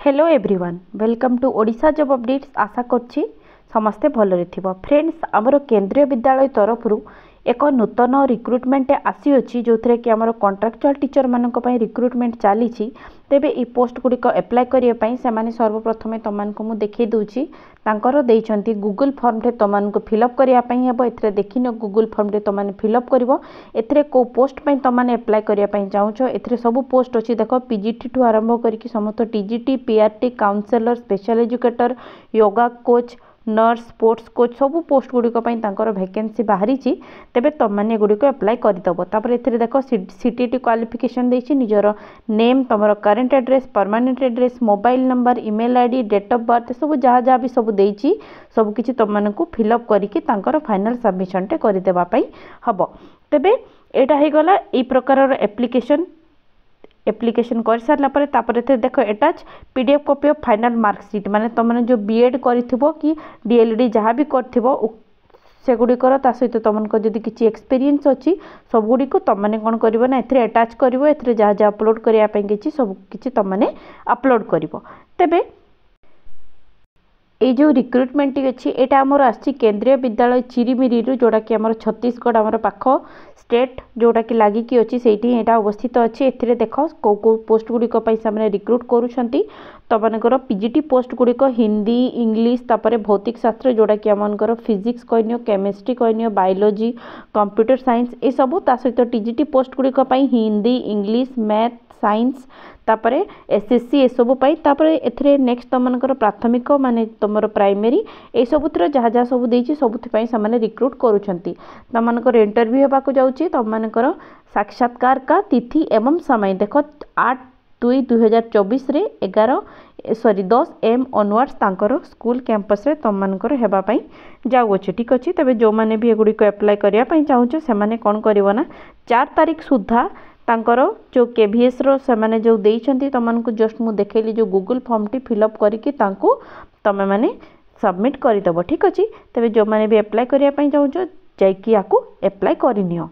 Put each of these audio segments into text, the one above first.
Hello everyone welcome to Odisha job updates. आशा करछि समस्ते भलरे थिबो। फ्रेंड्स आमर केंद्रीय विद्यालय तरफ एक नूतन रिक्रुटमेंट आसी जो थे कि आमर कॉन्ट्रैक्चुअल टीचर मानक पई रिक्रुटमेंट चली तेबे ई पोस्ट गुड़िक एप्लाय करने से सर्वप्रथमे तुमको मुझे देखी दूची तांकर देइछंती गूगल फॉर्म रे तुमको फिलअप करने हेबो। एथरे देखिन गूगल फॉर्म रे तुमने फिलअप करिवो। एथरे को पोस्ट पई तुमने एप्लाय करने चाहूछ एथरे सब पोस्ट अच्छी देख पीजीटी ठू आरंभ करके समस्त TGT PRT counsellor special educator yoga coach nurse sports coach सब पोस्ट गुड़िक वैकेंसी बाहरी तेबे तुमने गुड़िक एप्लाय करदेव। तापर एथरे देख सीटीटी क्वालिफिकेशन देछि निजर नेम तुम current address permanent address mobile number email ID date of birth सब जहाँ जहाँ भी सब देछि सब किछि तुमको फिलअप करके फाइनल सबमिशन टे करदेबा पई हबो। तेबे एटा हे गला ए प्रकार एप्लिकेशन कर सारा पर देख attach PDF copy of final marksheet माने तुमने जो बीएड करिथिबो कि डीएलडी जहाँ भी करथिबो से गुड़िकर सहित तुमको जदि किसी एक्सपीरियंस अच्छी सब गुड़िक तुमने कौन कर एटाच कर जहाँ जहाँ अपलोड करने सब किसी तुमने अपलोड कर तेबे ये जो रिक्रुटमेंट अच्छी यहाँ आमर आसी केंद्रीय विद्यालय चिरीमिरी जोड़ा कि आम छत्तीसगढ़ आम पाख स्टेट जोटा कि लगिकी अच्छी से यहाँ अवस्थित अच्छी एथिरे देख को पोस्ट गुड़िक से रिक्रुट करुँच तुमकर पीजीटी पोस्ट गुड़िक हिंदी इंग्लिश तापर भौतिक शास्त्र जोड़ा कि आमर फिजिक्स कहनियो केमिस्ट्री कहनियो बायोलोजी कंप्यूटर साइंस ये सब सहित टीजीटी पोस्ट गुड़िक हिंदी इंग्लिश मैथ साइंस तापर एसएससी ये सब तापर एथरे नेक्स्ट तुमकर प्राथमिक माने तुमर प्राइमरी ये सबुतर जहाँ जहाँ सब देछि सबुथि से रिक्रुट करुछंती। तुमकर इंटरव्यू होबाकू जाउछि तुमकर साक्षात्कार का तिथि एवं समय देख 8/2/2024 रे 10 AM ऑनवर्ड्स तांकर स्कूल कैंपस रे तुमकर हेबापई जाउछि। ठीक अछि तबे जो माने भी एगुडी को अप्लाई करिया पई चाहूछ से माने कोन करिवो ना 4 तारीख सुधा तांकर जो केवीएस रो से माने जो देइछंती तुमको जस्ट मु देखैली जो गूगल फॉर्म टी फिलअप करके तांको तमे माने सबमिट करदेव। ठीक अच्छे तेरे जो मैंने भी एप्लाय करने चाहूँ जाकि आपको एप्लाय करनियो।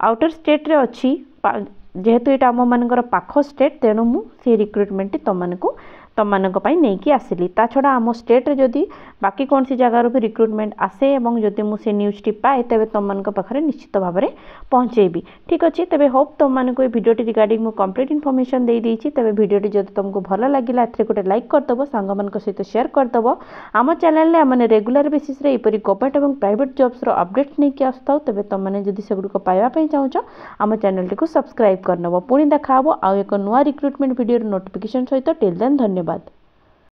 आउटर स्टेट रे अच्छी जेहेतु यहाँ आम मानकर पाख स्टेट तेणु मुझे रिक्रुटमेंट तुमको नहीं कि आसिली। ता छड़ा आम स्टेट रे जदि बाकी कौन सी जगार भी रिक्रुटमेंट आसे और जदि मुझे न्यूज टी पाए तेरे तुमको पाखे निश्चित भाव में पहुँचेबी। ठीक अच्छे तेरे होप तुमको ये भिडियो रिगार्डिंग मु कंप्लीट इनफॉरमेशन दे देछि। तेरे भिडियो जब तुमको भल लगे एथे गोटे लाइक करदेव सांग मान सहित शेयर करदेव। आम चैनल में रेगुलर बेसिस रे एपरी गवर्नमेंट और प्राइवेट जॉब्स रो अपडेट्स नहीं आसता तेरे तुमने जदि सेगुड़िक पाइबापी चाहूँ आम चैनल टी को सब्सक्राइब करनब। पुणी देखा आउ एक नुआ रिक्रुटमेंट वीडियो नोटिफिकेशन सहित टिल देन धन्यवाद।